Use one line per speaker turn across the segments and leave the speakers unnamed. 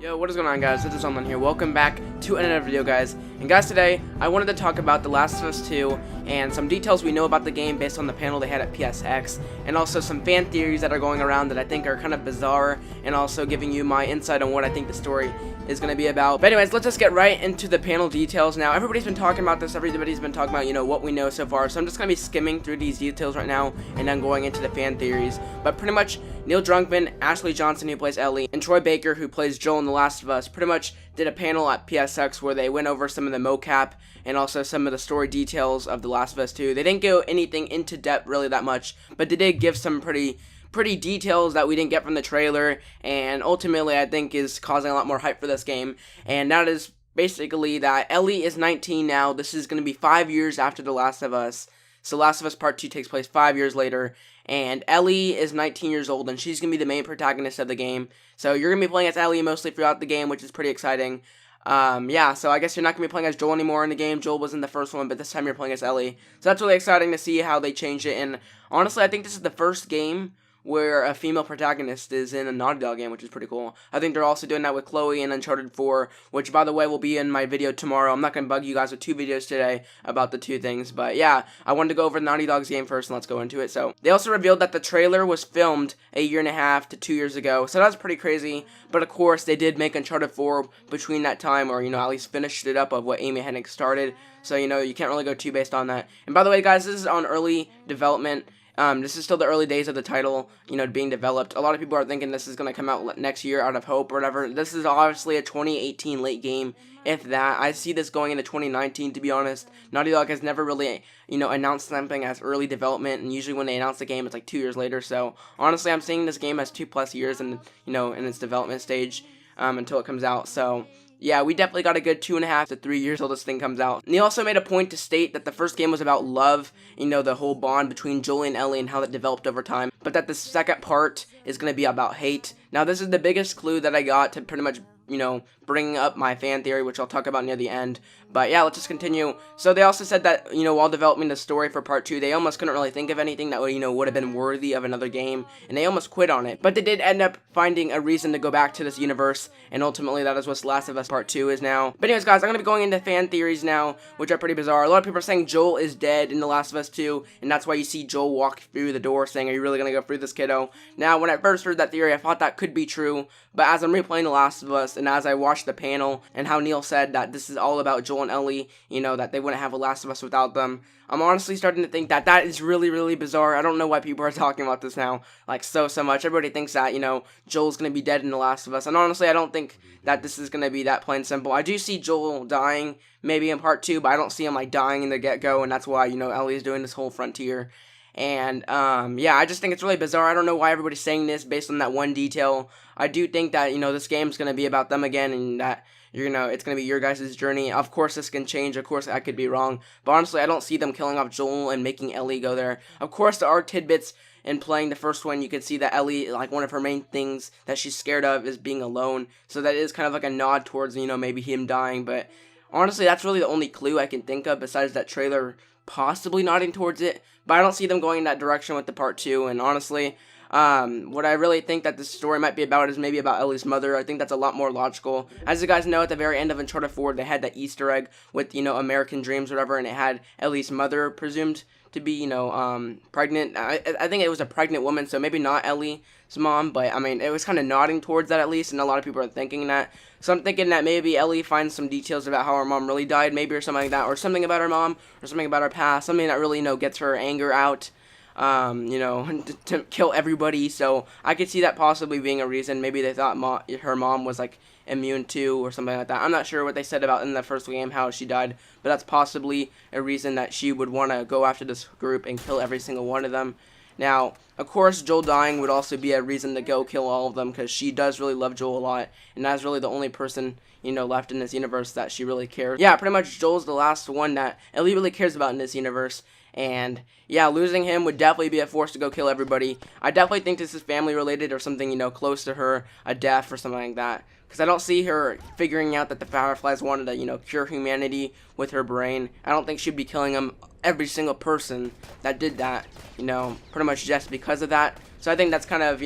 Yo, what is going on, guys? This is Omlin here. Welcome back to another video, guys. And guys, today I wanted to talk about The Last of Us 2 and some details we know about the game based on the panel they had at PSX, and also some fan theories that are going around that I think are kind of bizarre, and also giving you my insight on what I think the story is going to be about. But anyways, let's just get right into the panel details now. Everybody's been talking about this. Everybody's been talking about, what we know so far. So I'm just going to be skimming through these details right now and then going into the fan theories. But pretty much Neil Druckmann, Ashley Johnson, who plays Ellie, and Troy Baker, who plays Joel in The Last of Us, pretty much did a panel at PSX where they went over some of the mocap and also some of the story details of The Last of Us 2. They didn't go anything into depth really that much, but they did give some pretty details that we didn't get from the trailer, and ultimately I think is causing a lot more hype for this game. And that is basically that Ellie is 19 now. This is going to be 5 years after The Last of Us. So Last of Us Part 2 takes place 5 years later, and Ellie is 19 years old, and she's going to be the main protagonist of the game. So you're going to be playing as Ellie mostly throughout the game, which is pretty exciting. Yeah, so I guess you're not going to be playing as Joel anymore in the game. Joel was in the first one, but this time you're playing as Ellie. So that's really exciting to see how they changed it, and honestly, I think this is the first game where a female protagonist is in a Naughty Dog game, which is pretty cool. I think they're also doing that with Chloe in Uncharted 4, which, by the way, will be in my video tomorrow. I'm not going to bug you guys with 2 videos today about the 2 things, but yeah, I wanted to go over the Naughty Dog's game first, and let's go into it. So, they also revealed that the trailer was filmed 1.5 to 2 years ago, so that's pretty crazy, but of course, they did make Uncharted 4 between that time, or, at least finished it up of what Amy Hennig started, so, you can't really go too based on that. And by the way, guys, this is on early development. This is still the early days of the title, being developed. A lot of people are thinking this is going to come out next year out of hope or whatever. This is obviously a 2018 late game, if that. I see this going into 2019, to be honest. Naughty Dog has never really, announced something as early development, and usually when they announce the game, it's like 2 years later. So, honestly, I'm seeing this game as 2+ years in, in its development stage, until it comes out. So, yeah, we definitely got a good 2.5 to 3 years till this thing comes out. And he also made a point to state that the first game was about love, the whole bond between Joel and Ellie and how that developed over time, but that the second part is going to be about hate. Now, this is the biggest clue that I got to pretty much, bring up my fan theory, which I'll talk about near the end. But yeah, let's just continue. So they also said that, while developing the story for Part 2, they almost couldn't really think of anything that would, would have been worthy of another game, and they almost quit on it. But they did end up finding a reason to go back to this universe, and ultimately that is what Last of Us Part 2 is now. But anyways, guys, I'm going to be going into fan theories now, which are pretty bizarre. A lot of people are saying Joel is dead in The Last of Us 2, and that's why you see Joel walk through the door saying, "Are you really going to go through this, kiddo?" Now, when I first heard that theory, I thought that could be true, but as I'm replaying The Last of Us, and as I watched the panel, and how Neil said that this is all about Joel and Ellie, that they wouldn't have a Last of Us without them, I'm honestly starting to think that that is really, really bizarre. I don't know why people are talking about this now, like, so much. Everybody thinks that, Joel's gonna be dead in The Last of Us, and honestly, I don't think that this is gonna be that plain simple. I do see Joel dying, maybe in Part 2, but I don't see him, like, dying in the get-go, and that's why, Ellie is doing this whole frontier. And, yeah, I just think it's really bizarre. I don't know why everybody's saying this based on that one detail. I do think that, this game's gonna be about them again, and that, it's going to be your guys' journey. Of course, this can change. Of course, I could be wrong. But honestly, I don't see them killing off Joel and making Ellie go there. Of course, there are tidbits in playing the first one. You can see that Ellie, like, one of her main things that she's scared of is being alone. So that is kind of like a nod towards, maybe him dying. But honestly, that's really the only clue I can think of besides that trailer possibly nodding towards it. But I don't see them going in that direction with the Part 2. And honestly, what I really think that this story might be about is maybe about Ellie's mother. I think that's a lot more logical. As you guys know, at the very end of Uncharted 4, they had that Easter egg with, American Dreams or whatever, and it had Ellie's mother presumed to be, pregnant. I think it was a pregnant woman, so maybe not Ellie's mom, but, I mean, it was kind of nodding towards that at least, and a lot of people are thinking that. So I'm thinking that maybe Ellie finds some details about how her mom really died, maybe, or something like that, or something about her mom, or something about her past, something that really, gets her anger out. To kill everybody, so I could see that possibly being a reason. Maybe they thought her mom was, like, immune to, or something like that. I'm not sure what they said about in the first game, how she died, but that's possibly a reason that she would want to go after this group and kill every single one of them. Now, of course, Joel dying would also be a reason to go kill all of them, because she does really love Joel a lot, and that's really the only person, left in this universe that she really cares. Yeah, pretty much Joel's the last one that Ellie really cares about in this universe. And yeah, losing him would definitely be a force to go kill everybody. I definitely think this is family related or something, close to her, a death or something like that. Because I don't see her figuring out that the Fireflies wanted to, cure humanity with her brain. I don't think she'd be killing them, every single person that did that, pretty much just because of that. So I think that's kind of,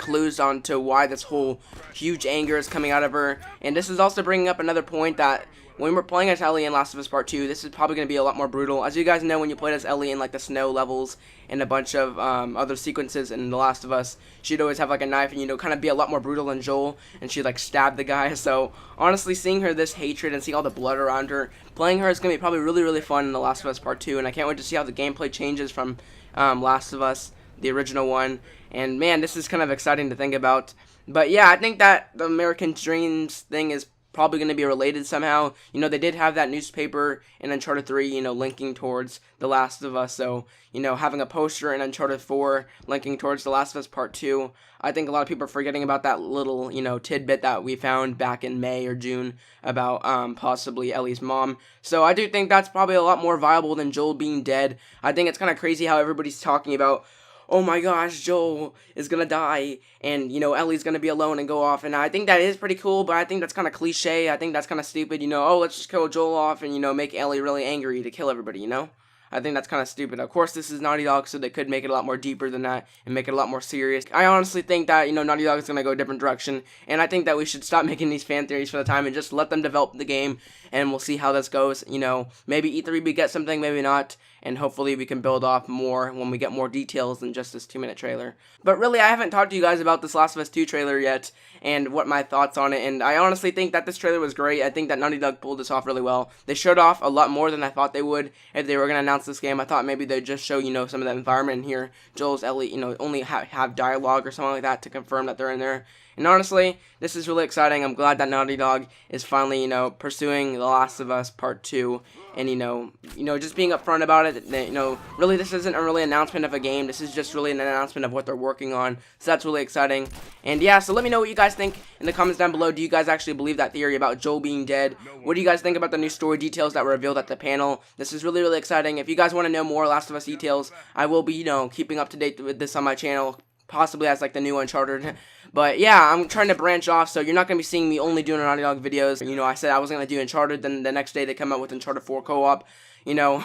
clues onto why this whole huge anger is coming out of her. And this is also bringing up another point that when we're playing as Ellie in Last of Us Part 2, this is probably going to be a lot more brutal. As you guys know, when you played as Ellie in like the snow levels and a bunch of other sequences in The Last of Us, she'd always have like a knife and, you know, kind of be a lot more brutal than Joel, and she'd like stab the guy. So honestly, seeing her this hatred and seeing all the blood around her, playing her is going to be probably really, really fun in The Last of Us Part 2, and I can't wait to see how the gameplay changes from Last of Us, the original one. And man, this is kind of exciting to think about. But yeah, I think that the American Dreams thing is probably going to be related somehow. You know, they did have that newspaper in Uncharted 3, you know, linking towards The Last of Us. So, you know, having a poster in Uncharted 4 linking towards The Last of Us Part 2, I think a lot of people are forgetting about that little, you know, tidbit that we found back in May or June about possibly Ellie's mom. So I do think that's probably a lot more viable than Joel being dead. I think it's kind of crazy how everybody's talking about, oh my gosh, Joel is gonna die, and, you know, Ellie's gonna be alone and go off, and I think that is pretty cool, but I think that's kind of cliche. I think that's kind of stupid, you know, oh, let's just kill Joel off and, you know, make Ellie really angry to kill everybody, you know? I think that's kind of stupid. Of course, this is Naughty Dog, so they could make it a lot more deeper than that and make it a lot more serious. I honestly think that, you know, Naughty Dog is going to go a different direction, and I think that we should stop making these fan theories for the time and just let them develop the game, and we'll see how this goes. You know, maybe E3 we get something, maybe not, and hopefully we can build off more when we get more details than just this 2-minute trailer. But really, I haven't talked to you guys about this Last of Us 2 trailer yet, and what my thoughts on it, and I honestly think that this trailer was great. I think that Naughty Dog pulled this off really well. They showed off a lot more than I thought they would if they were going to announce this game. I thought maybe they'd just show, you know, some of the environment in here. Joel's Ellie, you know, only have dialogue or something like that to confirm that they're in there. And honestly, this is really exciting. I'm glad that Naughty Dog is finally, you know, pursuing The Last of Us Part 2, and, you know, just being upfront about it. That, you know, really this isn't a really announcement of a game. This is just really an announcement of what they're working on. So that's really exciting. And yeah, so let me know what you guys think in the comments down below. Do you guys actually believe that theory about Joel being dead? What do you guys think about the new story details that were revealed at the panel? This is really, really exciting. If you guys want to know more Last of Us details, I will be, you know, keeping up to date with this on my channel, possibly as like the new Uncharted. But yeah, I'm trying to branch off, so you're not going to be seeing me only doing Naughty Dog videos. You know, I said I was going to do Uncharted, then the next day they come out with Uncharted 4 co-op, you know.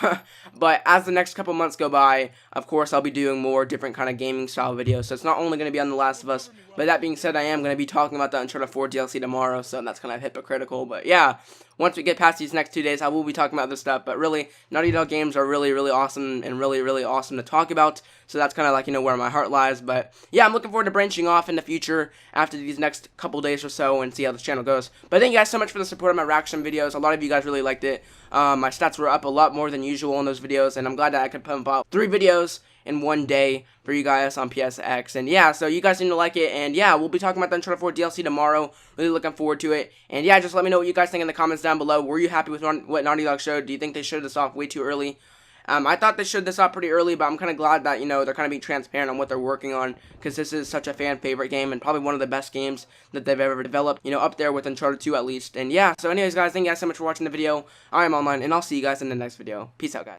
But as the next couple months go by, of course, I'll be doing more different kind of gaming style videos. So it's not only going to be on The Last of Us, but that being said, I am going to be talking about the Uncharted 4 DLC tomorrow, so that's kind of hypocritical. But yeah, once we get past these next 2 days, I will be talking about this stuff. But really, Naughty Dog games are really, really awesome and really, really awesome to talk about. So that's kind of like, you know, where my heart lies. But yeah, I'm looking forward to branching off in the future after these next couple days or so and see how this channel goes. But thank you guys so much for the support of my reaction videos. A lot of you guys really liked it. My stats were up a lot more than usual in those videos, and I'm glad that I could pump out 3 videos in one day for you guys on PSX. And yeah, so you guys seem to like it, and yeah, we'll be talking about the Uncharted 4 DLC tomorrow. Really looking forward to it. And yeah, just let me know what you guys think in the comments down below. Were you happy with what Naughty Dog showed? Do you think they showed this off way too early? I thought they showed this off pretty early, but I'm kind of glad that, you know, they're kind of being transparent on what they're working on, because this is such a fan favorite game and probably one of the best games that they've ever developed, you know, up there with Uncharted 2 at least. And yeah, so anyways guys, thank you guys so much for watching the video. I am online, and I'll see you guys in the next video. Peace out, guys.